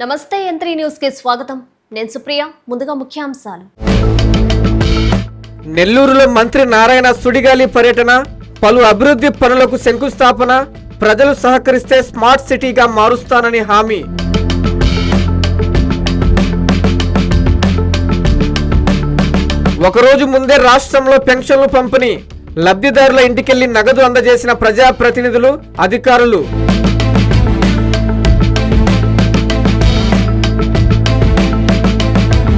నమస్తే యంత్రి న్యూస్ కి స్వాగతం. నేను సుప్రియ. ముందుగా ముఖ్యాంశాలు. నెల్లూరులో మంత్రి నారాయణ సుడిగాలి పర్యటన, పలు అభివృద్ధి పనులకు శంకుస్థాపన, ప్రజలు సహకరిస్తే స్మార్ట్ సిటీగా మారుస్తానని హామీ. ఒకరోజు ముందే రాష్ట్రంలో పెన్షన్లు పంపిణీ, లబ్ధిదారుల ఇంటికెళ్లి నగదు అందజేసిన ప్రజాప్రతినిధులు, అధికారులు.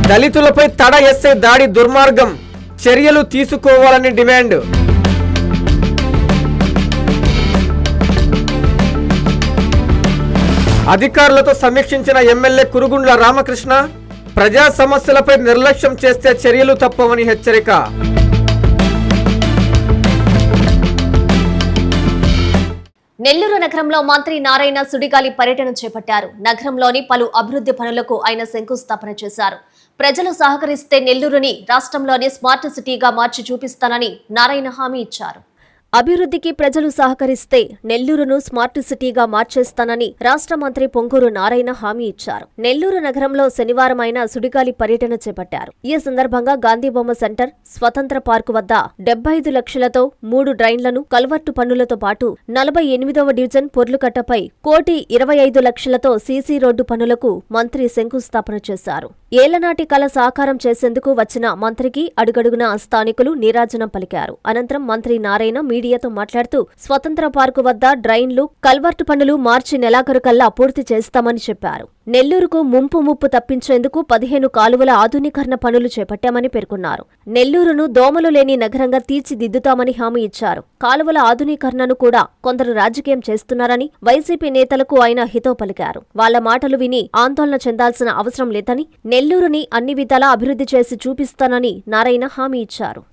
దళితులపై తడ ఎస్ఐ దాడి దుర్మార్గం, చర్యలు తీసుకోవాలని డిమాండ్. అధికారులతో సమీక్షించిన ఎమ్మెల్యే కురుగుండ్ల రామకృష్ణ, ప్రజా సమస్యలపై నిర్లక్ష్యం చేస్తే చర్యలు తప్పవని హెచ్చరిక. నెల్లూరు నగరంలో మంత్రి నారాయణ సుడిగాలి పర్యటన చేపట్టారు. నగరంలోని పలు అభివృద్ధి పనులకు ఆయన శంకుస్థాపన చేశారు. ప్రజలు సహకరిస్తే నెల్లూరుని రాష్ట్రంలోని స్మార్ట్ సిటీగా మార్చి చూపిస్తానని నారాయణ హామీ ఇచ్చారు. అభివృద్ధికి ప్రజలు సహకరిస్తే నెల్లూరును స్మార్ట్ సిటీగా మార్చేస్తానని రాష్ట్ర మంత్రి పొంగూరు నారాయణ హామీ ఇచ్చారు. నెల్లూరు నగరంలో శనివారం ఆయన సుడిగాలి పర్యటన చేపట్టారు. ఈ సందర్భంగా గాంధీబొమ్మ సెంటర్, స్వతంత్ర పార్కు వద్ద 75 లక్షలతో 3 డ్రైన్లను, కల్వర్టు పనులతో పాటు 48వ డివిజన్ పొర్లుకట్టపై 1,25 లక్షలతో సీసీ రోడ్డు పనులకు మంత్రి శంకుస్థాపన చేశారు. ఏళ్లనాటి కల సాకారం చేసేందుకు వచ్చిన మంత్రికి అడుగడుగునా స్థానికులు నీరాజనం పలికారు. అనంతరం మంత్రి నారాయణ మీడియాతో మాట్లాడుతూ స్వతంత్ర పార్కు వద్ద డ్రైన్లు, కల్వర్టు పనులు మార్చి నెలాఖరుకల్లా పూర్తి చేస్తామని చెప్పారు. నెల్లూరుకు ముప్పు తప్పించేందుకు 15 కాలువల ఆధునీకరణ పనులు చేపట్టామని పేర్కొన్నారు. నెల్లూరును దోమలు లేని నగరంగా తీర్చిదిద్దుతామని హామీ ఇచ్చారు. కాలువల ఆధునీకరణను కూడా కొందరు రాజకీయం చేస్తున్నారని వైసీపీ నేతలకు ఆయన హితవు పలికారు. వాళ్ల మాటలు విని ఆందోళన చెందాల్సిన అవసరం లేదని, నెల్లూరుని అన్ని విధాలా అభివృద్ధి చేసి చూపిస్తానని నారాయణ హామీ ఇచ్చారు.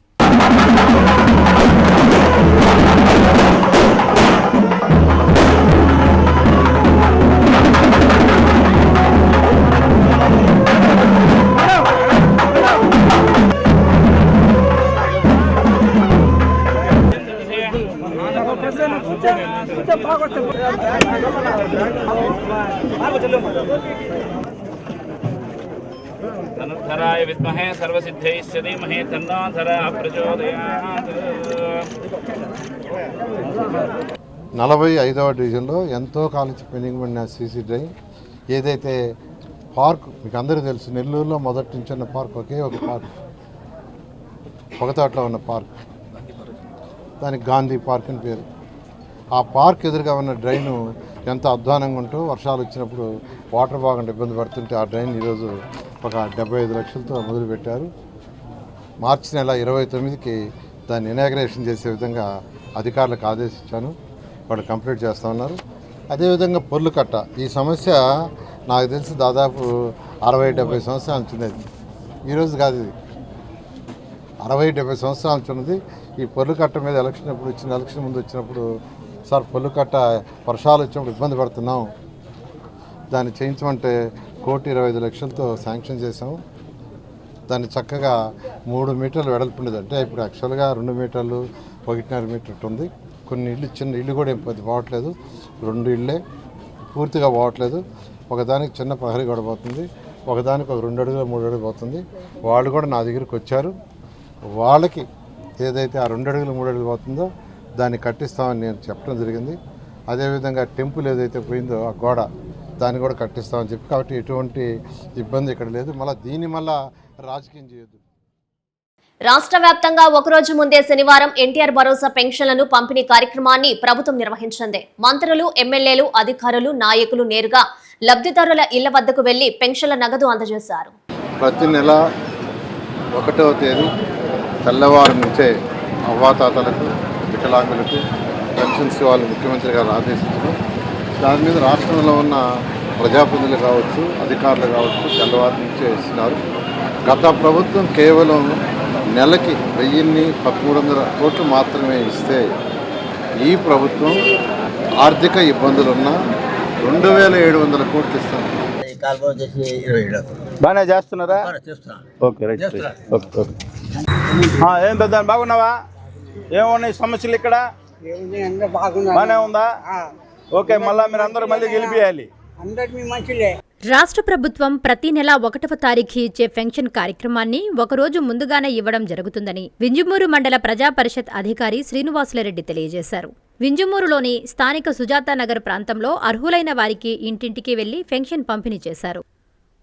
ధరాయ విద్మహే సర్వసిద్ధైశ్చ ధీమహి తన్నో ధరా ప్రచోదయాత్. 45వ డివిజన్లో ఎంతో కాలం నుంచి పెండింగ్ పడిన సీసీ డ్రైవ్, ఏదైతే పార్క్ మీకు అందరికీ తెలుసు, నెల్లూరులో మొదటి నుంచి ఉన్న పార్క్ ఒకే ఒక పార్క్, పొగతోటలో ఉన్న పార్క్, దానికి గాంధీ పార్క్ అని పేరు. ఆ పార్క్ ఎదురుగా ఉన్న డ్రైను ఎంతో అధ్వానంగా ఉంటూ వర్షాలు వచ్చినప్పుడు వాటర్ బాగా ఇబ్బంది పడుతుంటే ఆ డ్రైన్ ఈరోజు ఒక 75 లక్షలతో మొదలుపెట్టారు. మార్చి నెల 29కి దాన్ని ఇనాగ్రేషన్ చేసే విధంగా అధికారులకు ఆదేశించాను. వాళ్ళు కంప్లీట్ చేస్తూ ఉన్నారు. అదేవిధంగా పొర్లుకట్ట, ఈ సమస్య నాకు తెలిసి దాదాపు 60-70 సంవత్సరాల నుంచి ఉన్నది. ఈరోజు కాదు, ఇది 60-70 సంవత్సరాల నుంచి ఉన్నది. ఈ పొర్లుకట్ట మీద ఎలక్షన్ ముందు వచ్చినప్పుడు, సార్ పొర్లుకట్ట వర్షాలు వచ్చినప్పుడు ఇబ్బంది పడుతున్నాం, దాన్ని చేయించమంటే 1,25 లక్షలతో శాంక్షన్ చేసాము. దాన్ని చక్కగా 3 మీటర్లు వెడల్పు ఉండేది. అంటే ఇప్పుడు యాక్చువల్గా 2 మీటర్లు 1.5 మీటర్ ఉంది. కొన్ని ఇళ్ళు, చిన్న ఇల్లు కూడా ఏం పెద్ద పోవట్లేదు, 2 ఇళ్ళే పూర్తిగా పోవట్లేదు. ఒకదానికి చిన్న ప్రహరీ గొడవ పోతుంది, ఒకదానికి ఒక 2 అడుగులు 3 అడుగులు పోతుంది. వాళ్ళు కూడా నా దగ్గరికి వచ్చారు. వాళ్ళకి ఏదైతే ఆ 2 అడుగులు 3 అడుగులు పోతుందో దాన్ని కట్టిస్తామని నేను చెప్పడం జరిగింది. అదేవిధంగా టెంపుల్ ఏదైతే పోయిందో ఆ గోడ, దాన్ని కూడా కట్టిస్తామని చెప్పి, కాబట్టి ఎటువంటి ఇబ్బంది ఇక్కడ లేదు. మళ్ళీ రాజకీయం చేయొద్దు. రాష్ట్ర వ్యాప్తంగా ఒకరోజు ముందే శనివారం ఎన్టీఆర్ భరోసా పెన్షన్లను పంపిణీ కార్యక్రమాన్ని ప్రభుత్వం నిర్వహించింది. మంత్రులు, ఎమ్మెల్యేలు, అధికారులు, నాయకులు నేరుగా లబ్ధిదారుల ఇళ్ల వద్దకు వెళ్లి పెన్షన్ల నగదు అందజేశారు. ప్రతి నెల 1వ తేదీ తెల్లవారు నుంచే అవ్వాతాతలకు, వికలాంగులకు పెన్షన్స్ ఇవ్వాలని ముఖ్యమంత్రి గారు ఆదేశించారు. దాని మీద రాష్ట్రంలో ఉన్న ప్రజాప్రతినిధులు కావచ్చు, అధికారులు కావచ్చు, తెల్లవారు నుంచే ఇస్తున్నారు. గత ప్రభుత్వం కేవలం నెలకి 1,1300 కోట్లు మాత్రమే ఇస్తే, ఈ ప్రభుత్వం ఆర్థిక ఇబ్బందులున్నా 2,700 కోట్లు ఇస్తాను. బాగానే చేస్తున్నారా? Okay, right. ఓకే. ఏం పెద్ద బాగున్నావా? ఏమున్నాయి సమస్యలు ఇక్కడ? బాగానే ఉందా? ఓకే, మళ్ళీ మీరు అందరూ మళ్ళీ గెలిపియాలి. అందరు మీ మంచిలే. రాష్ట్ర ప్రభుత్వం ప్రతి నెల 1వ తారీఖు ఇచ్చే పెన్షన్ కార్యక్రమాన్ని ఒకరోజు ముందుగానే ఇవ్వడం జరుగుతుందని వింజమూరు మండల ప్రజా పరిషత్ అధికారి శ్రీనివాసులరెడ్డి తెలియజేశారు. వింజమూరులోని స్థానిక సుజాతానగర్ ప్రాంతంలో అర్హులైన వారికి ఇంటింటికి వెళ్లి పెన్షన్ పంపిణీ చేశారు.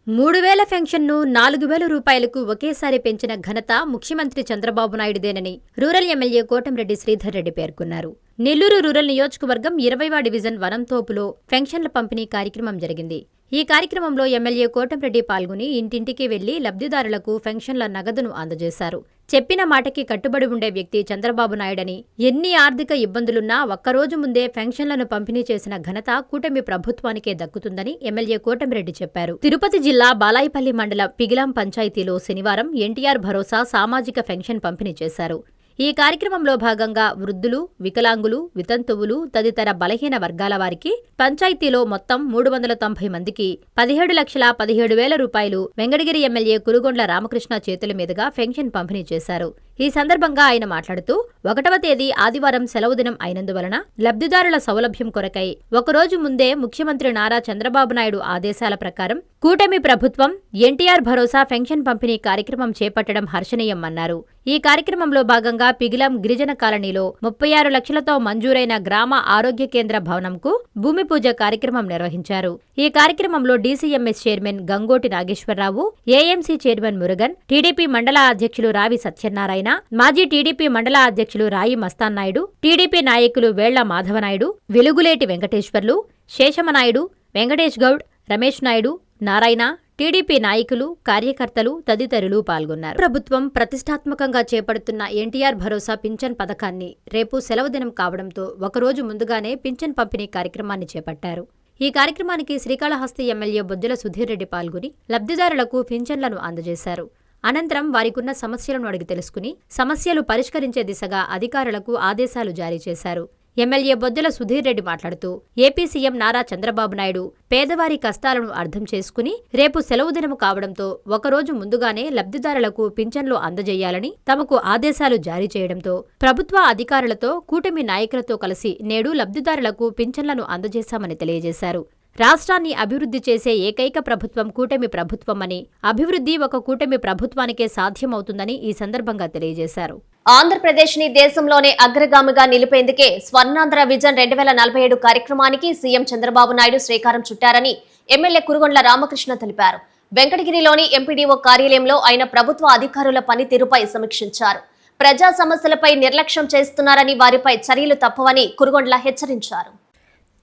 3000 పెన్షన్ను 4000 రూపాయలకు ఒకేసారి పెంచిన ఘనత ముఖ్యమంత్రి చంద్రబాబు నాయుడుదేనని రూరల్ ఎమ్మెల్యే కోటంరెడ్డి శ్రీధర్ రెడ్డి పేర్కొన్నారు. నెల్లూరు రూరల్ నియోజకవర్గం 20వ డివిజన్ వనంతోపులో పెన్షన్ల పంపిణీ కార్యక్రమం జరిగింది. ఈ కార్యక్రమంలో ఎమ్మెల్యే కోటంరెడ్డి పాల్గొని ఇంటింటికి వెళ్లి లబ్ధిదారులకు పెన్షన్ల నగదును అందజేశారు. చెప్పిన మాటకి కట్టుబడి ఉండే వ్యక్తి చంద్రబాబు నాయుడని, ఎన్ని ఆర్థిక ఇబ్బందులున్నా ఒక్కరోజు ముందే పెన్షన్లను పంపిణీ చేసిన ఘనత కూటమి ప్రభుత్వానికే దక్కుతుందని ఎమ్మెల్యే కోటంరెడ్డి చెప్పారు. తిరుపతి జిల్లా బాలాయిపల్లి మండలం పిగిలాం పంచాయతీలో శనివారం ఎన్టీఆర్ భరోసా సామాజిక పెన్షన్ పంపిణీ చేశారు. ఈ కార్యక్రమంలో భాగంగా వృద్ధులు, వికలాంగులు, వితంతువులు తదితర బలహీన వర్గాల వారికి పంచాయతీలో మొత్తం 390 మందికి 17,17,000 రూపాయలు వెంకటగిరి ఎమ్మెల్యే కురుగొండ్ల రామకృష్ణ చేతుల మీదుగా పెన్షన్ పంపిణీ చేశారు. ఈ సందర్భంగా ఆయన మాట్లాడుతూ 1వ తేదీ ఆదివారం సెలవు దినం అయినందువలన లబ్ధిదారుల సౌలభ్యం కొరకై ఒకరోజు ముందే ముఖ్యమంత్రి నారా చంద్రబాబు నాయుడు ఆదేశాల ప్రకారం కూటమి ప్రభుత్వం ఎన్టీఆర్ భరోసా పెన్షన్ పంపిణీ కార్యక్రమం చేపట్టడం హర్షణీయమన్నారు. ఈ కార్యక్రమంలో భాగంగా పిగిలాం గిరిజన కాలనీలో 36 లక్షలతో మంజూరైన గ్రామ ఆరోగ్య కేంద్ర భవనంకు భూమి పూజ కార్యక్రమం నిర్వహించారు. ఈ కార్యక్రమంలో DCMS chairman Gangoti Nageswara Rao, AMC chairman Murugan, TDP మండల అధ్యక్షులు రావి సత్యనారాయణ, మాజీ టీడీపీ మండల అధ్యక్షులు రాయి మస్తాన్నాయుడు, టీడీపీ నాయకులు వేళ్ల మాధవనాయుడు, వెలుగులేటి వెంకటేశ్వర్లు, శేషమనాయుడు, వెంకటేష్ గౌడ్, రమేష్ నాయుడు, నారాయణ, టీడీపీ నాయకులు, కార్యకర్తలు తదితరులు పాల్గొన్నారు. ప్రభుత్వం ప్రతిష్టాత్మకంగా చేపడుతున్న ఎన్టీఆర్ భరోసా పింఛన్ పథకాన్ని రేపు సెలవు దినం కావడంతో ఒకరోజు ముందుగానే పింఛన్ పంపిణీ కార్యక్రమాన్ని చేపట్టారు. ఈ కార్యక్రమానికి శ్రీకాళహస్తి ఎమ్మెల్యే బొజ్జల సుధీర్ రెడ్డి పాల్గొని లబ్ధిదారులకు పింఛన్లను అందజేశారు. అనంతరం వారికున్న సమస్యలను అడిగి తెలుసుకుని సమస్యలు పరిష్కరించే దిశగా అధికారులకు ఆదేశాలు జారీ చేశారు. ఎమ్మెల్యే బొజ్జల సుధీర్ రెడ్డి మాట్లాడుతూ ఏపీ సీఎం నారా చంద్రబాబు నాయుడు పేదవారి కష్టాలను అర్థం చేసుకుని రేపు సెలవు దినము కావడంతో ఒకరోజు ముందుగానే లబ్ధిదారులకు పింఛన్లు అందజేయాలని తమకు ఆదేశాలు జారీ చేయడంతో ప్రభుత్వ అధికారులతో కూటమి నాయకులతో కలిసి నేడు లబ్ధిదారులకు పింఛన్లను అందజేశామని తెలియజేశారు. రాష్ట్రాన్ని అభివృద్ధి చేసే ఏకైక ప్రభుత్వం కూటమి ప్రభుత్వమని, అభివృద్ధి ఒక కూటమి ప్రభుత్వానికే సాధ్యమవుతుందని ఈ సందర్భంగా తెలియజేశారు. ఆంధ్రప్రదేశ్ ని దేశంలోనే అగ్రగామిగా నిలిపేందుకే స్వర్ణాంధ్ర విజన్ 2047 కార్యక్రమానికి సీఎం చంద్రబాబు నాయుడు శ్రీకారం చుట్టారని ఎమ్మెల్యే కురుగొండ్ల రామకృష్ణ తెలిపారు. వెంకటగిరిలోని ఎంపీడీఓ కార్యాలయంలో ఆయన ప్రభుత్వ అధికారుల పనితీరుపై సమీక్షించారు. ప్రజా సమస్యలపై నిర్లక్ష్యం చేస్తున్నారని, వారిపై చర్యలు తప్పవని కురుగొండ్ల హెచ్చరించారు.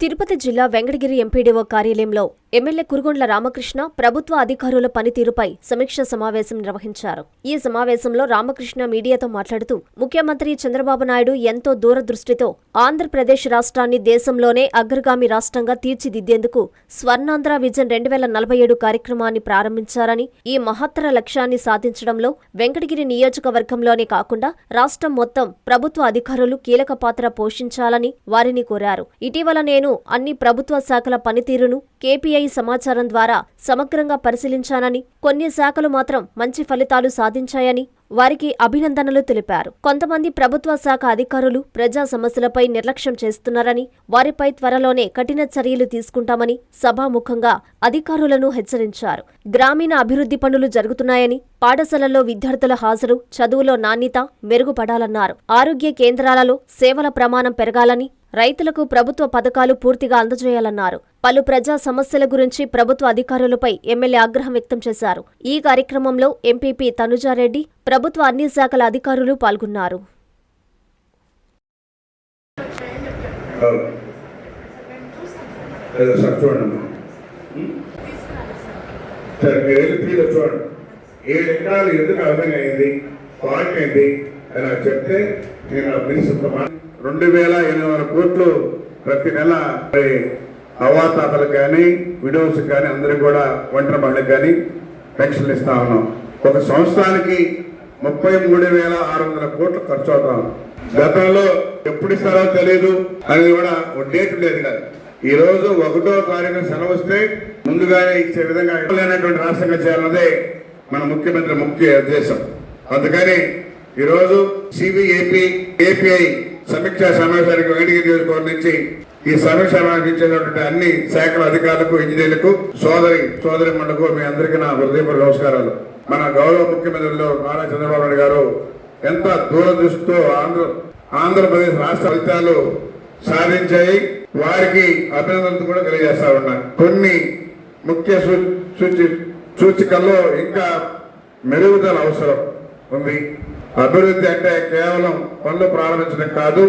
తిరుపతి జిల్లా వెంకటగిరి ఎంపీడీఓ కార్యాలయంలో ఎమ్మెల్యే కురుగొండ్ల రామకృష్ణ ప్రభుత్వ అధికారుల పనితీరుపై సమీక్ష సమావేశం నిర్వహించారు. ఈ సమావేశంలో రామకృష్ణ మీడియాతో మాట్లాడుతూ ముఖ్యమంత్రి చంద్రబాబు నాయుడు ఎంతో దూరదృష్టితో ఆంధ్రప్రదేశ్ రాష్ట్రాన్ని దేశంలోనే అగ్రగామి రాష్ట్రంగా తీర్చిదిద్దేందుకు స్వర్ణాంధ్ర విజన్ 2047 కార్యక్రమాన్ని ప్రారంభించారని, ఈ మహత్తర లక్ష్యాన్ని సాధించడంలో వెంకటగిరి నియోజకవర్గంలోనే కాకుండా రాష్ట్రం మొత్తం ప్రభుత్వ అధికారులు కీలక పాత్ర పోషించాలని వారిని కోరారు. ఇటీవల నేను అన్ని ప్రభుత్వ శాఖల పనితీరును కేపీఐ సమాచారం ద్వారా సమగ్రంగా పరిశీలించానని, కొన్ని శాఖలు మాత్రం మంచి ఫలితాలు సాధించాయని వారికి అభినందనలు తెలిపారు. కొంతమంది ప్రభుత్వ శాఖ అధికారులు ప్రజా సమస్యలపై నిర్లక్ష్యం చేస్తున్నారని, వారిపై త్వరలోనే కఠిన చర్యలు తీసుకుంటామని సభాముఖంగా అధికారులను హెచ్చరించారు. గ్రామీణ అభివృద్ధి పనులు జరుగుతున్నాయని, పాఠశాలల్లో విద్యార్థుల హాజరు, చదువులో నాణ్యత మెరుగుపడాలన్నారు. ఆరోగ్య కేంద్రాలలో సేవల ప్రమాణం పెరగాలని, రైతులకు ప్రభుత్వ పథకాలు పూర్తిగా అందజేయాలన్నారు. పలు ప్రజా సమస్యల గురించి ప్రభుత్వ అధికారులపై ఎమ్మెల్యే ఆగ్రహం వ్యక్తం చేశారు. ఈ కార్యక్రమంలో ఎంపీపీ తనుజారెడ్డి, ప్రభుత్వ అన్ని శాఖల అధికారులు పాల్గొన్నారు. చెప్తే నేను 2,800 కోట్లు ప్రతి నెల అవాతాతలకు కానీ, విడోస్ కానీ, అందరికి కూడా ఒంటరి మహిళలకు కానీ పెన్షన్లు ఇస్తా ఉన్నాం. ఒక సంవత్సరానికి 33,600 కోట్లు ఖర్చు అవుతాం. గతంలో ఎప్పుడు ఇస్తారో తెలియదు అనేది కూడా ఒక డేట్ లేదు కాదు. ఈ రోజు 1వ తారీఖున సెలవు వస్తే ముందుగానే ఇచ్చే విధంగా లేనటువంటి రాష్ట్రంగా చేయాలన్నదే మన ముఖ్యమంత్రి ముఖ్య ఉద్దేశం. అందుకని ఈరోజు సిబిఏపీ, ఏపీఐ సమీక్షా సమావేశానికి వెంకటగిరి నియోజకవర్గం నుంచి ఈ సమీక్ష సమావేశించేటువంటి అన్ని శాఖల అధికారులకు, ఇంజనీర్లకు, సోదరి మండలకు మీ అందరికీ నా హృదయపూర్వక నమస్కారాలు. మన గౌరవ ముఖ్యమంత్రులు నారా చంద్రబాబు నాయుడు గారు ఎంత దూరదృష్టితో ఆంధ్రప్రదేశ్ రాష్ట్ర ఫలితాలు సాధించాయి. వారికి అభినందనలు కూడా తెలియజేస్తా ఉన్నా. కొన్ని ముఖ్య సూచికల్లో ఇంకా మెరుగుదల అవసరం ఉంది. అభివృద్ధి అంటే కేవలం పనులు ప్రారంభించడం కాదు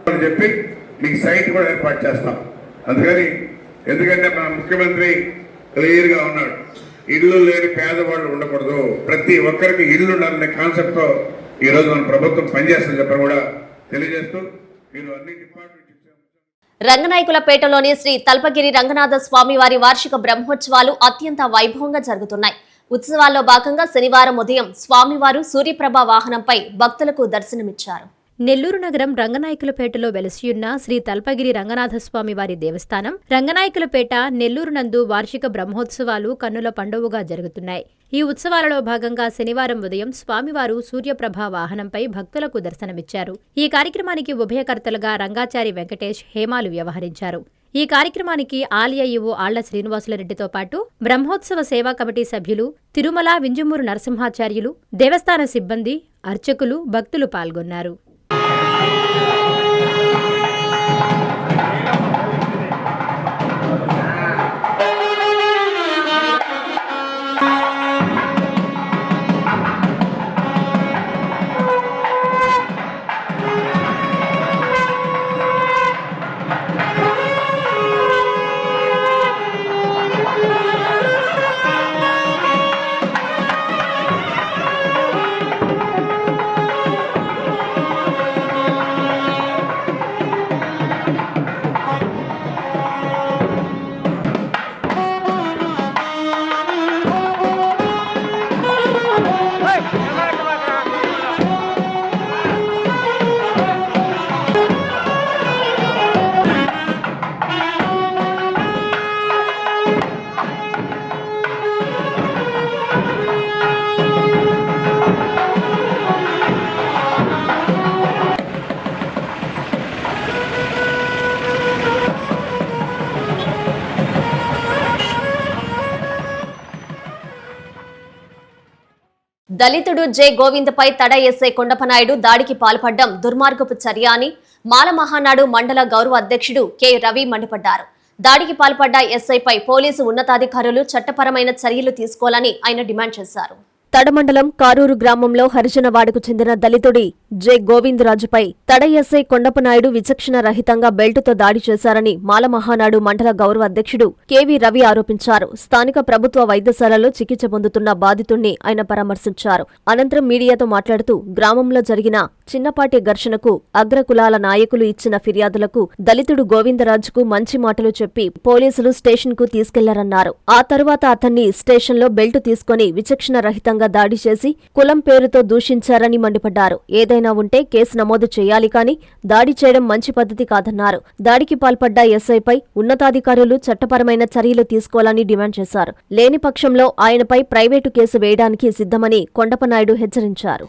అని చెప్పి మీకు సైట్ కూడా ఏర్పాటు చేస్తాం. అందుకని ఎందుకంటే మన ముఖ్యమంత్రి క్లియర్గా ఉన్నాడు, ఇల్లు లేని పేదవాళ్ళు ఉండకూడదు, ప్రతి ఒక్కరికి ఇల్లు ఉండాలనే కాన్సెప్ట్తో ఈరోజు మన ప్రభుత్వం పనిచేస్తుందని చెప్పని కూడా తెలియజేస్తూ మీరు అన్ని డిపార్ట్మెంట్ రంగనాయకులపేటలోని శ్రీ తల్పగిరి రంగనాథ స్వామి వారి వార్షిక బ్రహ్మోత్సవాలు అత్యంత వైభవంగా జరుగుతున్నాయి. ఉత్సవాల్లో భాగంగా శనివారం ఉదయం స్వామివారు సూర్యప్రభ వాహనంపై భక్తులకు దర్శనమిచ్చారు. నెల్లూరు నగరం రంగనాయకులపేటలో వెలసియున్న శ్రీ తల్పగిరి రంగనాథస్వామి వారి దేవస్థానం రంగనాయకులపేట నెల్లూరు నందు వార్షిక బ్రహ్మోత్సవాలు కన్నుల పండువగా జరుగుతున్నాయి. ఈ ఉత్సవాలలో భాగంగా శనివారం ఉదయం స్వామివారు సూర్యప్రభ వాహనంపై భక్తులకు దర్శనమిచ్చారు. ఈ కార్యక్రమానికి ఉభయకర్తలుగా రంగాచారి వెంకటేష్, హేమాలు వ్యవహరించారు. ఈ కార్యక్రమానికి ఆలయ ఈవో ఆళ్ల శ్రీనివాసులరెడ్డితో పాటు బ్రహ్మోత్సవ సేవా కమిటీ సభ్యులు, తిరుమల వింజమూరు నరసింహాచార్యులు, దేవస్థాన సిబ్బంది, అర్చకులు, భక్తులు పాల్గొన్నారు. దళితుడు జె గోవిందపై తడ ఎస్ఐ కొండపనాయుడు దాడికి పాల్పడ్డం దుర్మార్గపు చర్య అని మాల మహానాడు మండల గౌరవ అధ్యక్షుడు కె రవి మండిపడ్డారు. దాడికి పాల్పడ్డ ఎస్ఐపై పోలీసు ఉన్నతాధికారులు చట్టపరమైన చర్యలు తీసుకోవాలని ఆయన డిమాండ్ చేశారు. తడమండలం కారూరు గ్రామంలో హరిజనవాడకు చెందిన దళితుడి జె గోవిందరాజుపై తడ ఎస్ఐ కొండపనాయుడు విచక్షణ రహితంగా బెల్టుతో దాడి చేశారని మాల మహానాడు మండల గౌరవ అధ్యక్షుడు కెవి రవి ఆరోపించారు. స్థానిక ప్రభుత్వ వైద్యశాలలో చికిత్స పొందుతున్న బాధితుణ్ణి ఆయన పరామర్శించారు. అనంతరం మీడియాతో మాట్లాడుతూ గ్రామంలో జరిగిన చిన్నపాటి ఘర్షణకు అగ్రకులాల నాయకులు ఇచ్చిన ఫిర్యాదులకు దళితుడు గోవిందరాజుకు మంచి మాటలు చెప్పి పోలీసులు స్టేషన్కు తీసుకెళ్లారన్నారు. ఆ తరువాత అతన్ని స్టేషన్లో బెల్టు తీసుకుని విచక్షణ రహితంగా దాడి చేసి కులం పేరుతో దూషించారని మండిపడ్డారు. ఏదైనా ఉంటే కేసు నమోదు చేయాలి కానీ దాడి చేయడం మంచి పద్ధతి కాదన్నారు. దాడికి పాల్పడ్డ ఎస్ఐపై ఉన్నతాధికారులు చట్టపరమైన చర్యలు తీసుకోవాలని డిమాండ్ చేశారు. లేని పక్షంలో ఆయనపై ప్రైవేటు కేసు వేయడానికి సిద్ధమని కొండపనాయుడు హెచ్చరించారు.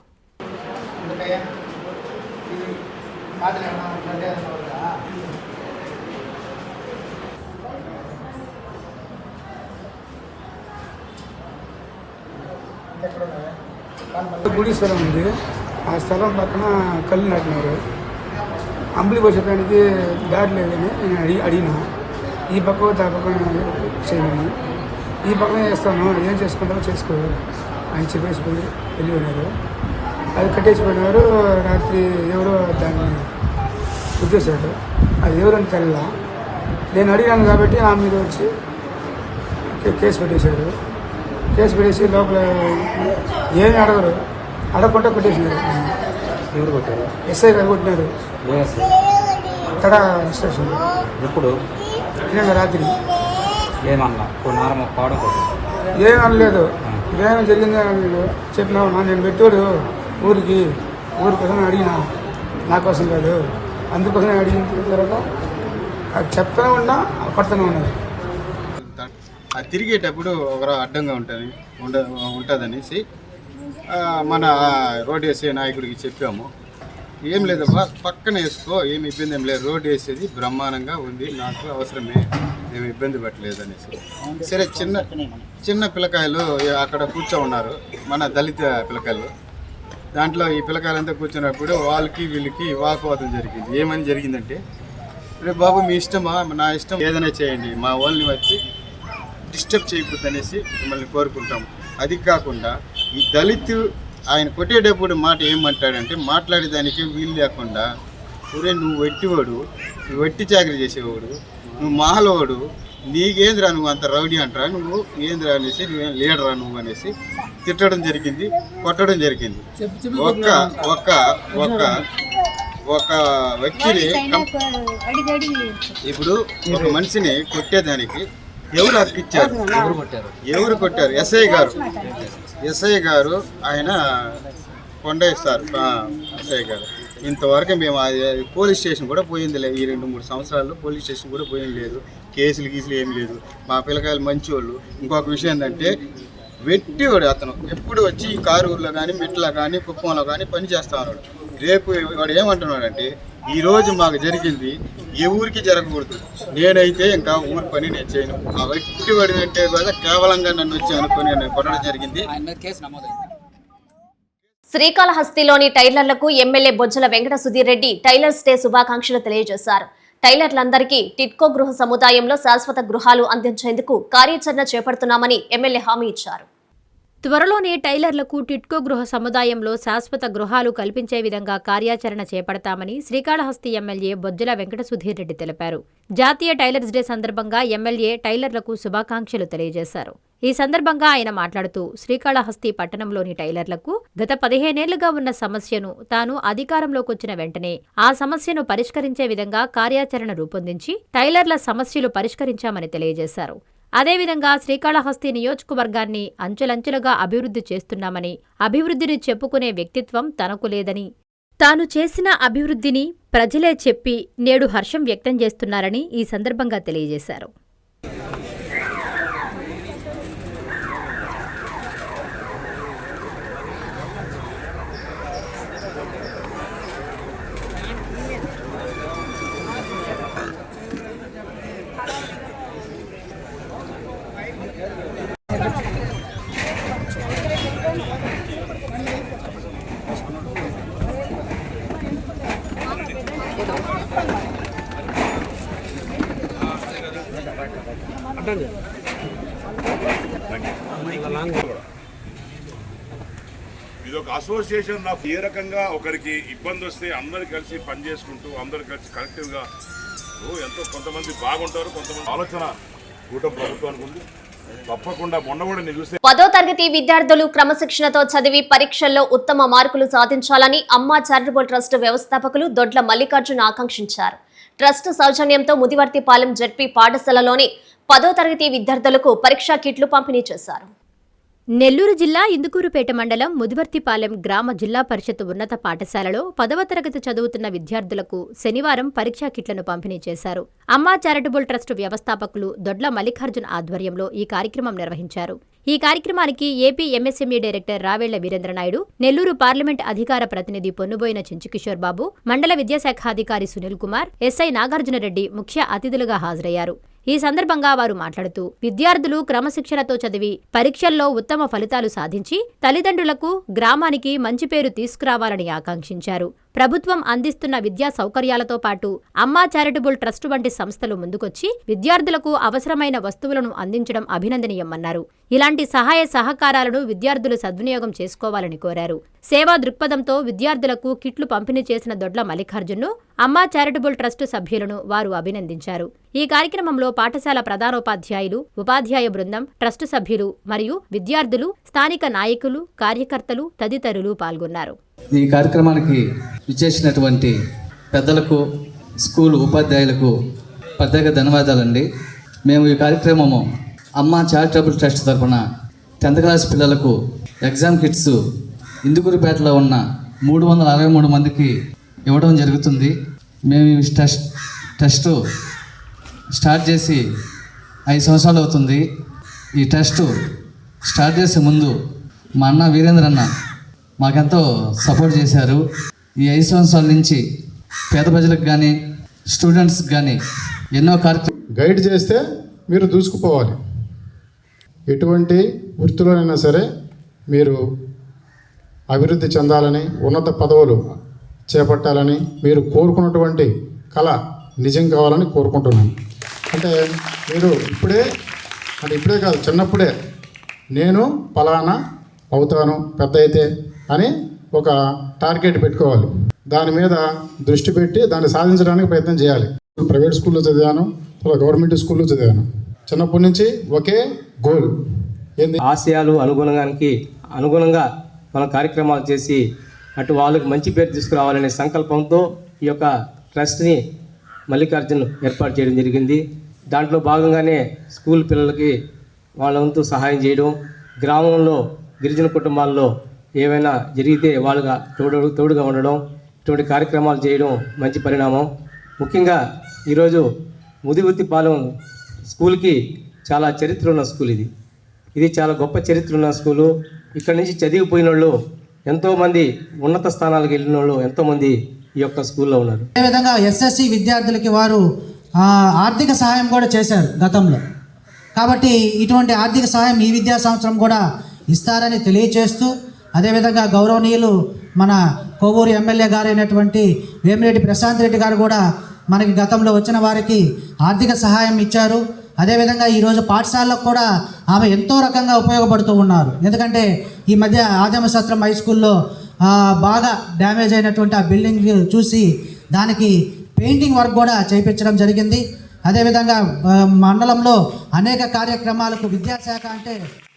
గుడి స్థలం ఉంది. ఆ స్థలం పక్కన కళ్ళు నాటినారు. అంబలి పోసేదానికి దారి లేదని నేను అడిగినా, ఈ పక్క ఆ పక్కన చేయమని, ఈ పక్కన చేస్తాను, ఏం చేసుకుంటారో చేసుకో అని చెప్పేసి వెళ్ళిపోయినారు. అది కట్టేసిపోయినారు. రాత్రి ఎవరో దాన్ని గుర్తేశారు. అది ఎవరని తెల్లా. నేను అడిగాను కాబట్టి నా మీద వచ్చి కేసు పెట్టేశారు. కేసు పెట్టేసి లోపల ఏమి అడగరు, అడగకుండా కొట్టేసినారు. ఎవరు కొట్టారు? ఎస్ఐ గారు కొట్టినారు. తడ స్టేషన్. ఎప్పుడు? నిన్న రాత్రి. ఏమన్నా ఏం అనలేదు. ఇదేమైనా జరిగింది అనలేదు. చెప్పినావు నేను పెట్టాడు ఊరి కోసం అడిగినా, నా కోసం కాదు, అందుకోసం అడిగిన తర్వాత చెప్తూనే ఉన్నా, కొడుతూనే ఉన్నారు. అది తిరిగేటప్పుడు ఒకరు అడ్డంగా ఉంటుందనేసి మన రోడ్ వేసే నాయకుడికి చెప్పాము. ఏం లేదబ్బా పక్కన వేసుకో, ఏమి ఇబ్బంది ఏం లేదు, రోడ్డు వేసేది బ్రహ్మాండంగా ఉంది, నాకు అవసరమే, ఏమి ఇబ్బంది పెట్టలేదు అనేసి. సరే చిన్న పిల్లకాయలు అక్కడ కూర్చో ఉన్నారు, మన దళిత పిల్లకాయలు. దాంట్లో ఈ పిల్లకాయలంతా కూర్చున్నప్పుడు వాళ్ళకి వీళ్ళకి వాకువాదం జరిగింది. ఏమని జరిగిందంటే, రే బాబు మీ ఇష్టమా, నా ఇష్టం, ఏదైనా చేయండి, మా వాళ్ళని వచ్చి డిస్టర్బ్ చేయకూడదు అనేసి మిమ్మల్ని కోరుకుంటాం. అది కాకుండా ఈ దళితు ఆయన కొట్టేటప్పుడు మాట ఏమంటాడంటే, మాట్లాడేదానికి వీలు లేకుండా, ఒరే నువ్వు వెట్టివాడు, నువ్వు వెట్టి చాకరీ చేసేవాడు, నువ్వు మాలవాడు, నీకేంద్రా నువ్వు అంత రౌడీ అంటారా, నువ్వు ఏంద్రా అనేసి, నువ్వేం లీడరా నువ్వు అనేసి తిట్టడం జరిగింది, కొట్టడం జరిగింది. ఒక వ్యక్తిని ఇప్పుడు ఒక మనిషిని కొట్టేదానికి ఎవరు హక్కిచ్చారు, ఎవరు కొట్టారు? ఎస్ఐ గారు ఆయన కొండేస్తారు. ఎస్ఐ గారు ఇంతవరకు మేము పోలీస్ స్టేషన్ కూడా పోయింది లేదు, ఈ 2-3 సంవత్సరాల్లో పోలీస్ స్టేషన్ కూడా పోయింది లేదు, కేసులు ఏం లేదు. మా పిల్లకాయలు మంచివాళ్ళు. ఇంకొక విషయం ఏంటంటే, వెట్టివాడు అతను ఎప్పుడు వచ్చి కారూరులో కానీ మెట్ల కానీ కుప్పంలో కానీ పని చేస్తా ఉన్నాడు. రేపు వాడు ఏమంటున్నాడంటే, ఈరోజు మాకు జరిగింది ఏ ఊరికి జరగకూడదు, నేనైతే ఇంకా ఊరి పని నేను చేయను. ఆ వెట్టివాడు అంటే కూడా కేవలంగా నన్ను వచ్చి అనుకుని నేను కొట్టడం జరిగింది. శ్రీకాళహస్తిలోని టైలర్లకు MLA Bojjala Venkata Sudheer Reddy tailors day శుభాకాంక్షలు తెలియజేశారు. టైలర్లందరికీ టిట్కో గృహ సముదాయంలో శాశ్వత గృహాలు అందించేందుకు కార్యాచరణ చేపడుతున్నామని ఎమ్మెల్యే హామీ ఇచ్చారు. త్వరలోనే టైలర్లకు టిట్కో గృహ సముదాయంలో శాశ్వత గృహాలు కల్పించే విధంగా కార్యాచరణ చేపడతామని శ్రీకాళహస్తి ఎమ్మెల్యే బొజ్జల వెంకట సుధీర్ రెడ్డి తెలిపారు. జాతీయ టైలర్స్ డే సందర్భంగా ఎమ్మెల్యే టైలర్లకు శుభాకాంక్షలు తెలియజేశారు. ఈ సందర్భంగా ఆయన మాట్లాడుతూ, శ్రీకాళహస్తి పట్టణంలోని టైలర్లకు గత 15 ఏళ్లుగా ఉన్న సమస్యను తాను అధికారంలోకొచ్చిన వెంటనే ఆ సమస్యను పరిష్కరించే విధంగా కార్యాచరణ రూపొందించి టైలర్ల సమస్యలు పరిష్కరించామని తెలియజేశారు. అదేవిధంగా శ్రీకాళహస్తి నియోజకవర్గాన్ని అంచెలంచెలుగా అభివృద్ధి చేస్తున్నామని, అభివృద్ధిని చెప్పుకునే వ్యక్తిత్వం తనకు లేదని, తాను చేసిన అభివృద్ధిని ప్రజలే చెప్పి నేడు హర్షం వ్యక్తం చేస్తున్నారని ఈ సందర్భంగా తెలియజేశారు. ఇదొక అసోసియేషన్ నాకు ఏ రకంగా ఒకరికి ఇబ్బంది వస్తే అందరు కలిసి పనిచేసుకుంటూ అందరు కలిసి కలెక్టివ్గా ఎంతో కొంతమంది బాగుంటారు, కొంతమంది ఆలోచన కూటమి ప్రభుత్వానికి ఉంది. తప్పకుండా మొన్న కూడా నేను చూస్తే 10వ తరగతి విద్యార్థులు క్రమశిక్షణతో చదివి పరీక్షల్లో ఉత్తమ మార్కులు సాధించాలని అమ్మా చారిటబుల్ ట్రస్ట్ వ్యవస్థాపకులు దొడ్ల మల్లికార్జున ఆకాంక్షించారు. ట్రస్ట్ సౌజన్యంతో ముదివర్తిపాలెం జెడ్పీ పాఠశాలలోని 10వ తరగతి విద్యార్థులకు పరీక్షా కిట్లు పంపిణీ చేశారు. నెల్లూరు జిల్లా ఇందుకూరుపేట మండలం ముదివర్తిపాలెం గ్రామ జిల్లా పరిషత్ ఉన్నత పాఠశాలలో 10వ తరగతి చదువుతున్న విద్యార్థులకు శనివారం పరీక్షా కిట్లను పంపిణీ చేశారు. అమ్మా చారిటబుల్ ట్రస్ట్ వ్యవస్థాపకులు దొడ్ల మల్లికార్జున్ ఆధ్వర్యంలో ఈ కార్యక్రమం నిర్వహించారు. ఈ కార్యక్రమానికి AP MSME director Ravella Veerendranaidu, Nellore parliament అధికార ప్రతినిధి పొన్నుబోయిన చించుకిషోర్ బాబు, మండల విద్యాశాఖాధికారి సునీల్ కుమార్, ఎస్ఐ నాగార్జునరెడ్డి ముఖ్య అతిథులుగా హాజరయ్యారు. ఈ సందర్భంగా వారు మాట్లాడుతూ, విద్యార్థులు క్రమశిక్షణతో చదివి పరీక్షల్లో ఉత్తమ ఫలితాలు సాధించి తల్లిదండ్రులకు, గ్రామానికి మంచి పేరు తీసుకురావాలని ఆకాంక్షించారు. ప్రభుత్వం అందిస్తున్న విద్యా సౌకర్యాలతో పాటు అమ్మా చారిటబుల్ ట్రస్ట్ వంటి సంస్థలు ముందుకొచ్చి విద్యార్థులకు అవసరమైన వస్తువులను అందించడం అభినందనీయమన్నారు. ఇలాంటి సహాయ సహకారాలను విద్యార్థులు సద్వినియోగం చేసుకోవాలని కోరారు. సేవా దృక్పథంతో విద్యార్థులకు కిట్లు పంపిణీ చేసిన దొడ్ల మల్లికార్జున్ను, అమ్మా చారిటబుల్ ట్రస్ట్ సభ్యులను వారు అభినందించారు. ఈ కార్యక్రమంలో పాఠశాల ప్రధానోపాధ్యాయులు, ఉపాధ్యాయ బృందం, ట్రస్ట్ సభ్యులు మరియు విద్యార్థులు, స్థానిక నాయకులు, కార్యకర్తలు తదితరులు పాల్గొన్నారు. ఈ కార్యక్రమానికి విచ్చేసినటువంటి పెద్దలకు, స్కూల్ ఉపాధ్యాయులకు ప్రత్యేక ధన్యవాదాలండి. మేము ఈ కార్యక్రమము అమ్మా చారిటబుల్ ట్రస్ట్ తరఫున 10th క్లాస్ పిల్లలకు ఎగ్జామ్ కిట్స్ ఇందుకూరుపేటలో ఉన్న 363 మందికి ఇవ్వడం జరుగుతుంది. మేము ఈ ట్రస్ట్ స్టార్ట్ చేసి 5 సంవత్సరాలు అవుతుంది. ఈ ట్రస్ట్ స్టార్ట్ చేసే ముందు మా అన్న వీరేంద్ర అన్న మాకెంతో సపోర్ట్ చేశారు. ఈ 5 సంవత్సరాల నుంచి పేద ప్రజలకు కానీ స్టూడెంట్స్కి కానీ ఎన్నో కార్యక్రమాలు గైడ్ చేస్తే మీరు దూసుకుపోవాలి. ఎటువంటి వృత్తిలోనైనా సరే మీరు అభివృద్ధి చెందాలని, ఉన్నత పదవులు చేపట్టాలని మీరు కోరుకున్నటువంటి కళ నిజం కావాలని కోరుకుంటున్నాను. అంటే మీరు ఇప్పుడే కాదు, చిన్నప్పుడే నేను ఫలానా అవుతాను పెద్ద అయితే అని ఒక టార్గెట్ పెట్టుకోవాలి. దాని మీద దృష్టి పెట్టి దాన్ని సాధించడానికి ప్రయత్నం చేయాలి. ప్రైవేట్ స్కూల్లో చదివాను, గవర్నమెంట్ స్కూల్లో చదివాను. చిన్నప్పటి నుంచి ఒకే గోల్ ఏంది, ఆశయాలు అనుగుణంగా మన కార్యక్రమాలు చేసి అటు వాళ్ళకి మంచి పేరు తీసుకురావాలనే సంకల్పంతో ఈ యొక్క ట్రస్ట్ని మల్లికార్జున్ ఏర్పాటు చేయడం జరిగింది. దాంట్లో భాగంగానే స్కూల్ పిల్లలకి వాళ్ళ వంతు సహాయం చేయడం, గ్రామంలో గిరిజన కుటుంబాల్లో ఏవైనా జరిగితే వాళ్ళగా తోడుగా ఉండడం, ఇటువంటి కార్యక్రమాలు చేయడం మంచి పరిణామం. ముఖ్యంగా ఈరోజు ముదిగుత్తిపాలెం స్కూల్కి చాలా చరిత్ర ఉన్న స్కూల్ ఇది చాలా గొప్ప చరిత్ర ఉన్న స్కూలు. ఇక్కడ నుంచి చదివిపోయిన వాళ్ళు ఎంతోమంది ఉన్నత స్థానాలకు వెళ్ళిన వాళ్ళు ఎంతోమంది ఈ యొక్క స్కూల్లో ఉన్నారు. అదేవిధంగా ఎస్ఎస్సి విద్యార్థులకి వారు ఆర్థిక సహాయం కూడా చేశారు గతంలో. కాబట్టి ఇటువంటి ఆర్థిక సహాయం ఈ విద్యా సంవత్సరం కూడా ఇస్తారని తెలియచేస్తూ, అదేవిధంగా గౌరవనీయులు మన కోవూరు ఎమ్మెల్యే గారు అయినటువంటి వేమిరెడ్డి ప్రశాంత్ రెడ్డి గారు కూడా మనకి గతంలో వచ్చిన వారికి ఆర్థిక సహాయం ఇచ్చారు. అదేవిధంగా ఈరోజు పాఠశాలకు కూడా ఆమె ఎంతో రకంగా ఉపయోగపడుతూ ఉన్నారు. ఎందుకంటే ఈ మధ్య ఆదిమ సత్రం హై స్కూల్లో బాగా డ్యామేజ్ అయినటువంటి ఆ బిల్డింగ్ చూసి దానికి పెయింటింగ్ వర్క్ కూడా చేయించడం జరిగింది. అదేవిధంగా మండలంలో అనేక కార్యక్రమాలకు విద్యాశాఖ అంటే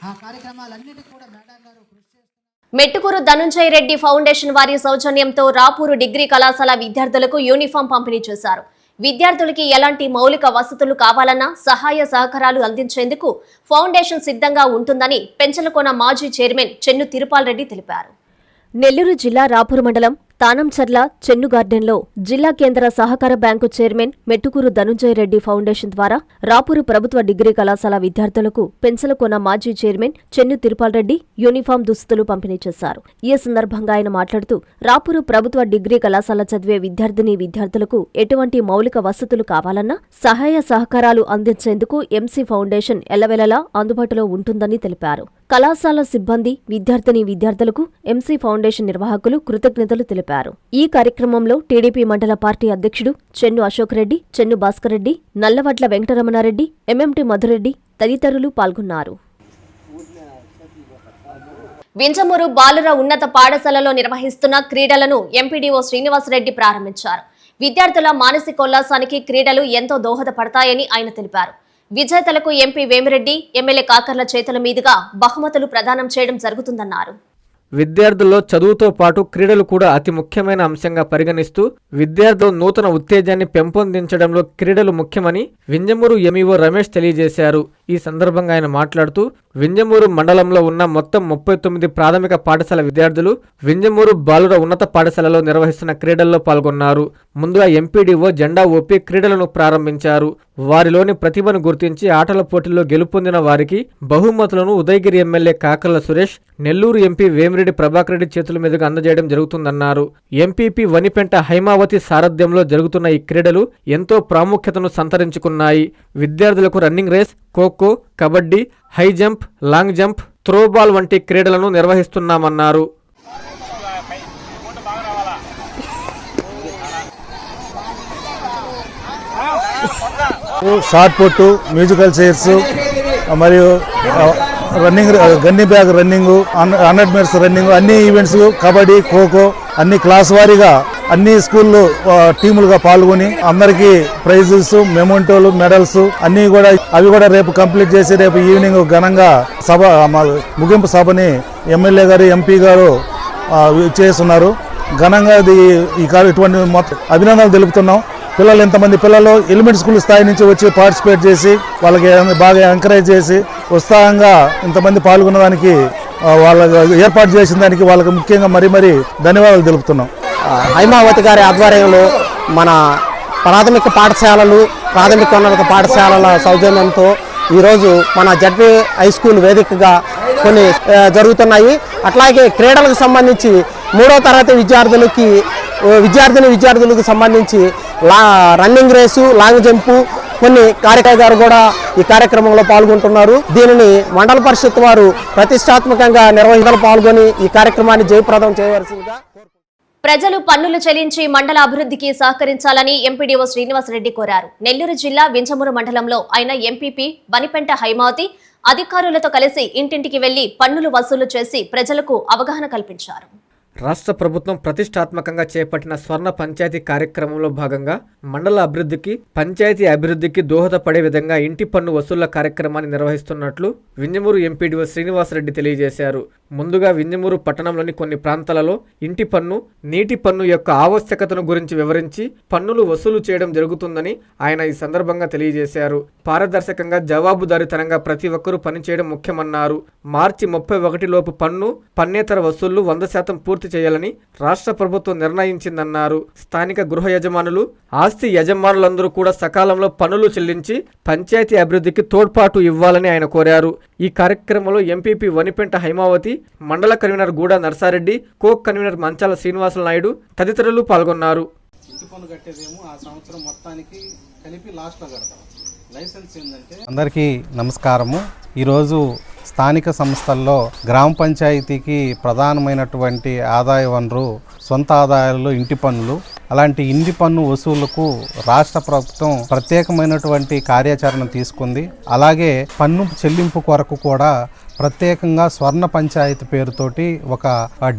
ఆ కార్యక్రమాలన్నిటికీ కూడా మేడం గారు కృషి చేస్తున్నారు. మెట్టుకూరు ధనుంజయ రెడ్డి ఫౌండేషన్ వారి సౌజన్యంతో రాపూరు డిగ్రీ కళాశాల విద్యార్థులకు యూనిఫామ్ పంపిణీ చేశారు. విద్యార్థులకి ఎలాంటి మౌలిక వసతులు కావాలన్నా సహాయ సహకారాలు అందించేందుకు ఫౌండేషన్ సిద్ధంగా ఉంటుందని పెంచలకోన మాజీ చైర్మన్ చెన్ను తిరుపాల్ రెడ్డి తెలిపారు. నెల్లూరు జిల్లా రాపూరు మండలం తానంచర్ల చెన్ను గార్డెన్లో జిల్లా కేంద్ర సహకార bank chairman Mettukuru Dhanunjaya Reddy foundation ద్వారా రాపూరు ప్రభుత్వ డిగ్రీ కళాశాల విద్యార్థులకు పెంచలకోన మాజీ చైర్మన్ చెన్ను తిరుపాల్ రెడ్డి యూనిఫామ్ దుస్తులు పంపిణీ చేశారు. ఈ సందర్భంగా ఆయన మాట్లాడుతూ రాపూరు ప్రభుత్వ డిగ్రీ కళాశాల చదివే విద్యార్థులకు ఎటువంటి మౌలిక వసతులు కావాలన్నా సహాయ సహకారాలు అందించేందుకు ఎంసీ ఫౌండేషన్ ఎల్లవెల్లలా అందుబాటులో ఉంటుందని తెలిపారు. కళాశాల సిబ్బంది విద్యార్థులకు ఎంసీ ఫౌండేషన్ నిర్వాహకులు కృతజ్ఞతలు తెలిపారు. ఈ కార్యక్రమంలో టీడీపీ మండల పార్టీ అధ్యక్షుడు చెన్ను అశోక్ రెడ్డి, చెన్ను భాస్కర్ రెడ్డి, నల్లవడ్ల వెంకటరమణారెడ్డి, ఎంఎంటీ మధురెడ్డి తదితరులు పాల్గొన్నారు. వింజమూరు బాలుర ఉన్నత పాఠశాలలో నిర్వహిస్తున్న క్రీడలను ఎంపీడీఓ శ్రీనివాసరెడ్డి ప్రారంభించారు. విద్యార్థుల మానసికోల్లాసానికి క్రీడలు ఎంతో దోహదపడతాయని ఆయన తెలిపారు. విజేతలకు ఎంపీ వేమిరెడ్డి, ఎమ్మెల్యే కాకర్ల చేతుల మీదుగా బహుమతులు ప్రదానం చేయడం జరుగుతుందన్నారు. విద్యార్థుల్లో చదువుతో పాటు క్రీడలు కూడా అతి ముఖ్యమైన అంశంగా పరిగణిస్తూ విద్యార్థులు నూతన ఉత్తేజాన్ని పెంపొందించడంలో క్రీడలు ముఖ్యమని వింజమూరు ఎంఈఓ రమేష్ తెలియజేశారు. ఈ సందర్భంగా ఆయన మాట్లాడుతూ వింజమూరు మండలంలో ఉన్న మొత్తం 39 ప్రాథమిక పాఠశాల విద్యార్థులు వింజమూరు బాలుర ఉన్నత పాఠశాలలో నిర్వహిస్తున్న క్రీడల్లో పాల్గొన్నారు. ముందుగా ఎంపీడీఓ జెండా ఊపి క్రీడలను ప్రారంభించారు. వారిలోని ప్రతిభను గుర్తించి ఆటల పోటీల్లో గెలుపొందిన వారికి బహుమతులను ఉదయగిరి ఎమ్మెల్యే కాకర్ల సురేష్, నెల్లూరు ఎంపీ వేమిరెడ్డి ప్రభాకర్ రెడ్డి చేతుల మీదుగా అందజేయడం జరుగుతుందన్నారు. ఎంపీపీ వనిపెంట హైమావతి సారథ్యంలో జరుగుతున్న ఈ క్రీడలు ఎంతో ప్రాముఖ్యతను సంతరించుకున్నాయి. విద్యార్థులకు running race, kho kho, kabaddi, high jump, long jump, throwball వంటి క్రీడలను నిర్వహిస్తున్నామన్నారు. షార్ట్ పుట్, మ్యూజికల్ చైర్స్ మరియు running, gunny bag running, 100 metres running, అన్ని ఈవెంట్స్, కబడ్డీ, ఖోఖో అన్ని క్లాస్ వారీగా అన్ని స్కూళ్ళు టీములుగా పాల్గొని అందరికీ ప్రైజెస్, మెమోంటోలు, మెడల్స్ అన్ని కూడా అవి కూడా రేపు కంప్లీట్ చేసి రేపు ఈవినింగ్ ఘనంగా ముగింపు సభని ఎమ్మెల్యే గారు, ఎంపీ గారు చేస్తున్నారు. ఘనంగా ఇటువంటి అభినందనలు తెలుపుతున్నాం. పిల్లలు ఎంతమంది పిల్లలు ఎలిమెంట్ స్కూల్ స్థాయి నుంచి వచ్చి పార్టిసిపేట్ చేసి వాళ్ళకి బాగా ఎంకరేజ్ చేసి ఉత్సాహంగా ఇంతమంది పాల్గొన్న దానికి వాళ్ళకి ఏర్పాటు చేసిన దానికి వాళ్ళకి ముఖ్యంగా మరీ ధన్యవాదాలు తెలుపుతున్నాం. హైమావతి గారి ఆధ్వర్యంలో మన ప్రాథమిక పాఠశాలలు, ప్రాథమికోన్నత పాఠశాలల సౌజన్యంతో ఈరోజు మన జడ్పీ హై స్కూల్ వేదికగా కొన్ని జరుగుతున్నాయి. అట్లాగే క్రీడలకు సంబంధించి 3వ తరగతి విద్యార్థులకి విద్యార్థులకు సంబంధించి రన్నింగ్ రేసు, లాంగ్ జంపు, కొన్ని కార్యకర్తలు కూడా ఈ కార్యక్రమంలో పాల్గొంటున్నారు. దీనిని మండల పరిషత్ వారు ప్రతిష్టాత్మకంగా నిర్వహించడం పాల్గొని ఈ కార్యక్రమాన్ని జయప్రదం చేయవలసిందిగా. ప్రజలు పన్నులు చెల్లించి మండల అభివృద్ధికి సహకరించాలని ఎంపీడీఓ శ్రీనివాసరెడ్డి కోరారు. నెల్లూరు జిల్లా వింజమూరు మండలంలో ఆయన ఎంపీపీ వనిపెంట హైమావతి అధికారులతో కలిసి ఇంటింటికి వెళ్లి పన్నులు వసూలు చేసి ప్రజలకు అవగాహన కల్పించారు. రాష్ట్ర ప్రభుత్వం ప్రతిష్టాత్మకంగా చేపట్టిన స్వర్ణ పంచాయతీ కార్యక్రమంలో భాగంగా మండల అభివృద్ధికి, పంచాయతీ అభివృద్ధికి దోహదపడే విధంగా ఇంటి పన్ను వసూళ్ల కార్యక్రమాన్ని నిర్వహిస్తున్నట్లు వింజమూరు ఎంపీడీఓ శ్రీనివాసరెడ్డి తెలియజేశారు. ముందుగా వింజమూరు పట్టణంలోని కొన్ని ప్రాంతాలలో ఇంటి పన్ను, నీటి పన్ను యొక్క ఆవశ్యకతను గురించి వివరించి పన్నులు వసూలు చేయడం జరుగుతుందని ఆయన ఈ సందర్భంగా తెలియజేశారు. పారదర్శకంగా, జవాబుదారీతనంగా ప్రతి ఒక్కరూ పనిచేయడం ముఖ్యమన్నారు. మార్చి 31 లోపు పన్ను, పన్నేతర వసూళ్లు 100% పూర్తి చేయాలని రాష్ట్ర ప్రభుత్వం నిర్ణయించిందన్నారు. స్థానిక గృహ యజమానులు, ఆస్తి యజమానులందరూ కూడా సకాలంలో పన్నులు చెల్లించి పంచాయతీ అభివృద్ధికి తోడ్పాటు ఇవ్వాలని ఆయన కోరారు. ఈ కార్యక్రమంలో ఎంపీపీ వనిపెంట హైమావతి, మండల కన్వీనర్ గూడా నర్సారెడ్డి, కోక్ కన్వీనర్ మంచాల శ్రీనివాసులు నాయుడు తదితరులు పాల్గొన్నారు. ఇంటి పన్ను కట్టేదేమో ఆ సంవత్సరం మొత్తానికి కలిపి లాస్ట్లో కడతాం. లైసెన్స్ ఏంటంటే అందరికీ నమస్కారము. ఈరోజు స్థానిక సంస్థల్లో గ్రామ పంచాయతీకి ప్రధానమైనటువంటి ఆదాయ వనరు సొంత ఆదాయాల్లో ఇంటి పన్నులు. అలాంటి ఇంటి పన్ను వసూళ్లకు రాష్ట్ర ప్రభుత్వం ప్రత్యేకమైనటువంటి కార్యాచరణ తీసుకుంది. అలాగే పన్ను చెల్లింపు కొరకు కూడా ప్రత్యేకంగా స్వర్ణ పంచాయతీ పేరుతోటి ఒక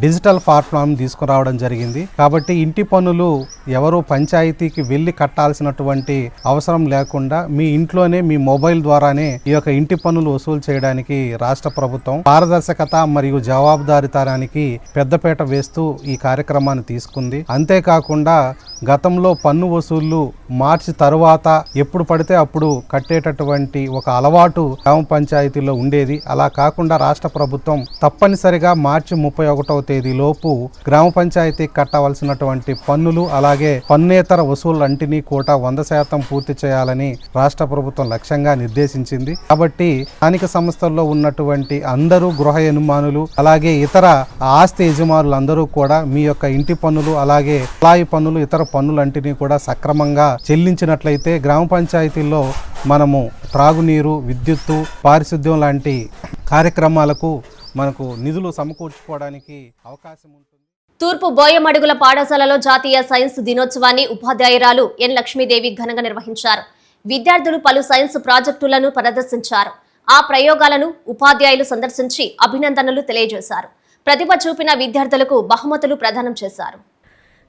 డిజిటల్ ప్లాట్ఫామ్ తీసుకురావడం జరిగింది. కాబట్టి ఇంటి పన్నులు ఎవరు పంచాయతీకి వెళ్ళి కట్టాల్సినటువంటి అవసరం లేకుండా మీ ఇంట్లోనే మీ మొబైల్ ద్వారానే ఈ యొక్క ఇంటి పన్నులు వసూలు చేయడానికి రాష్ట్ర ప్రభుత్వం పారదర్శకత మరియు జవాబుదారీతనానికి పెద్దపీట వేస్తూ ఈ కార్యక్రమాన్ని తీసుకుంది. అంతేకాకుండా గతంలో పన్ను వసూళ్లు మార్చి తరువాత ఎప్పుడు పడితే అప్పుడు కట్టేటటువంటి ఒక అలవాటు గ్రామ పంచాయతీలో ఉండేది. అలా కాకుండా రాష్ట్ర ప్రభుత్వం తప్పనిసరిగా మార్చి 31వ తేదీలోపు గ్రామ పంచాయతీ కట్టవలసినటువంటి పన్నులు అలాగే పన్నేతర వసూళ్లంటినీ కూడా 100% పూర్తి చేయాలని రాష్ట్ర ప్రభుత్వం లక్ష్యంగా నిర్దేశించింది. కాబట్టి స్థానిక సంస్థల్లో ఉన్నటువంటి అందరూ గృహ యజమానులు అలాగే ఇతర ఆస్తి యజమానులు అందరూ కూడా మీ యొక్క ఇంటి పన్నులు అలాగే కుళాయి పన్నులు ఇతర పన్నులంటినీ కూడా సక్రమంగా చెల్లించినట్లయితే గ్రామ పంచాయతీల్లో మనము త్రాగునీరు, విద్యుత్తు, పారిశుద్ధ్యం లాంటి కార్యక్రమాలకు మనకు నిధులు సమకూర్చుకోవడానికి అవకాశం ఉంటుంది. తూర్పు బోయమడుగుల పాఠశాలలో జాతీయ సైన్స్ దినోత్సవాన్ని ఉపాధ్యాయురాలు ఎన్ లక్ష్మీదేవి ఘనంగా నిర్వహించారు. విద్యార్థులు పలు సైన్స్ ప్రాజెక్టులను ప్రదర్శించారు. ఆ ప్రయోగాలను ఉపాధ్యాయులు సందర్శించి అభినందనలు తెలియజేశారు. ప్రతిభ చూపిన విద్యార్థులకు బహుమతులు ప్రదానం చేశారు.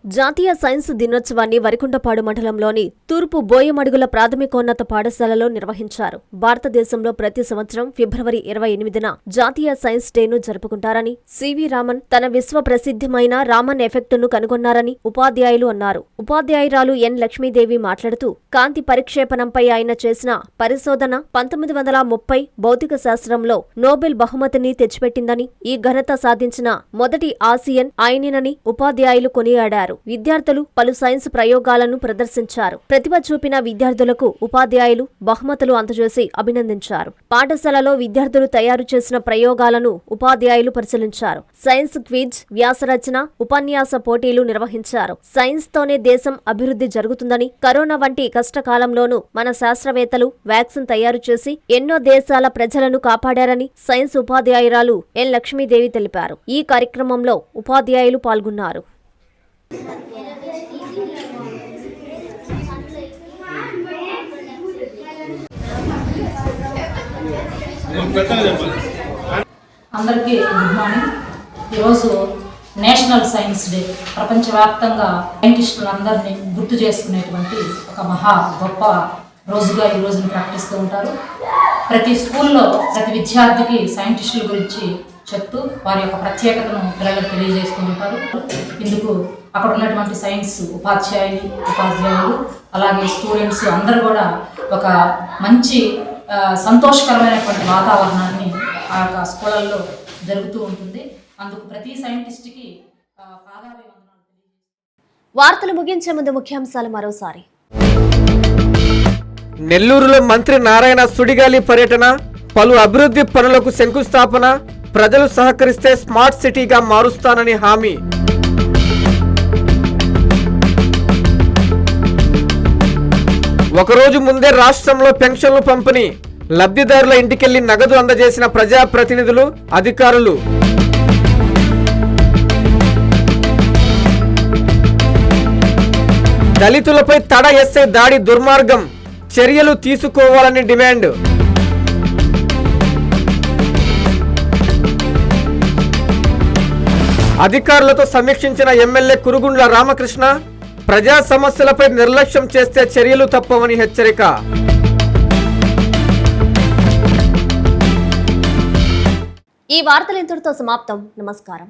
జాతీయ సైన్స్ దినోత్సవాన్ని వరికుంటపాడు మండలంలోని తూర్పు బోయమడుగుల ప్రాథమికోన్నత పాఠశాలలో నిర్వహించారు. భారతదేశంలో ప్రతి సంవత్సరం ఫిబ్రవరి 28న జాతీయ సైన్స్ డేను జరుపుకుంటారని, సివి రామన్ తన విశ్వ ప్రసిద్ధమైన రామన్ ఎఫెక్టును కనుగొన్నారని ఉపాధ్యాయులు అన్నారు. ఉపాధ్యాయురాలు ఎన్ లక్ష్మీదేవి మాట్లాడుతూ కాంతి పరిక్షేపణంపై ఆయన చేసిన పరిశోధన 1930 భౌతిక శాస్త్రంలో నోబెల్ బహుమతిని తెచ్చిపెట్టిందని, ఈ ఘనత సాధించిన మొదటి ఆసియన్ ఆయనేనని ఉపాధ్యాయులు కొనియాడారు. విద్యార్థులు పలు సైన్స్ ప్రయోగాలను ప్రదర్శించారు. ప్రతిభ చూపిన విద్యార్థులకు ఉపాధ్యాయులు బహుమతులు అందజేసి అభినందించారు. పాఠశాలలో విద్యార్థులు తయారు చేసిన ప్రయోగాలను ఉపాధ్యాయులు పరిశీలించారు. సైన్స్ క్విజ్, వ్యాసరచన, ఉపన్యాస పోటీలు నిర్వహించారు. సైన్స్ తోనే దేశం అభివృద్ధి జరుగుతుందని, కరోనా వంటి కష్టకాలంలోనూ మన శాస్త్రవేత్తలు వ్యాక్సిన్ తయారు చేసి ఎన్నో దేశాల ప్రజలను కాపాడారని సైన్స్ ఉపాధ్యాయురాలు ఎన్ లక్ష్మీదేవి తెలిపారు. ఈ కార్యక్రమంలో ఉపాధ్యాయులు పాల్గొన్నారు. అందరికీ గుడ్ మార్నింగ్. ఈరోజు నేషనల్ సైన్స్ డే. ప్రపంచవ్యాప్తంగా సైంటిస్టులందరినీ గుర్తు చేసుకునేటువంటి ఒక మహా గొప్ప రోజుగా ఈ రోజును ప్రకటిస్తూ ఉంటారు. ప్రతి స్కూల్లో ప్రతి విద్యార్థికి సైంటిస్టుల గురించి చెప్తూ వారి యొక్క ప్రత్యేకతను పిల్లలకు తెలియజేస్తూ ఉంటారు. ఇందుకు అక్కడ ఉన్నటువంటి సైన్స్ ఉపాధ్యాయులు అలాగే స్టూడెంట్స్ అందరూ కూడా ఒక మంచి సంతోషకరమైనటువంటి వాతావరణాన్ని ఆ యొక్క స్కూళ్ళల్లో జరుగుతూ ఉంటుంది. అందుకు ప్రతి సైంటిస్ట్కి పాదాభివందనాలు. వార్తలు ముగించే ముందు ముఖ్యాంశాలు మరోసారి. నెల్లూరులో మంత్రి నారాయణ సుడిగాలి పర్యటన, పలు అభివృద్ధి పనులకు శంకుస్థాపన, ప్రజలు సహకరిస్తే స్మార్ట్ సిటీగా మారుస్తానని హామీ. ఒకరోజు ముందే రాష్ట్రంలో పెన్షన్లు పంపిణీ, లబ్ధిదారుల ఇంటికెళ్లి నగదు అందజేసిన ప్రజాప్రతినిధులు, అధికారులు. దళితులపై తడ ఎస్ఐ దాడి దుర్మార్గం, చర్యలు తీసుకోవాలని డిమాండ్. అధికారులతో సమీక్షించిన ఎమ్మెల్యే కురుగుండ్ల రామకృష్ణ, ప్రజా సమస్యలపై నిర్లక్ష్యం చేస్తే చర్యలు తప్పవని హెచ్చరిక. ఈ వార్తలు ఇంతటితో సమాప్తం. నమస్కారం.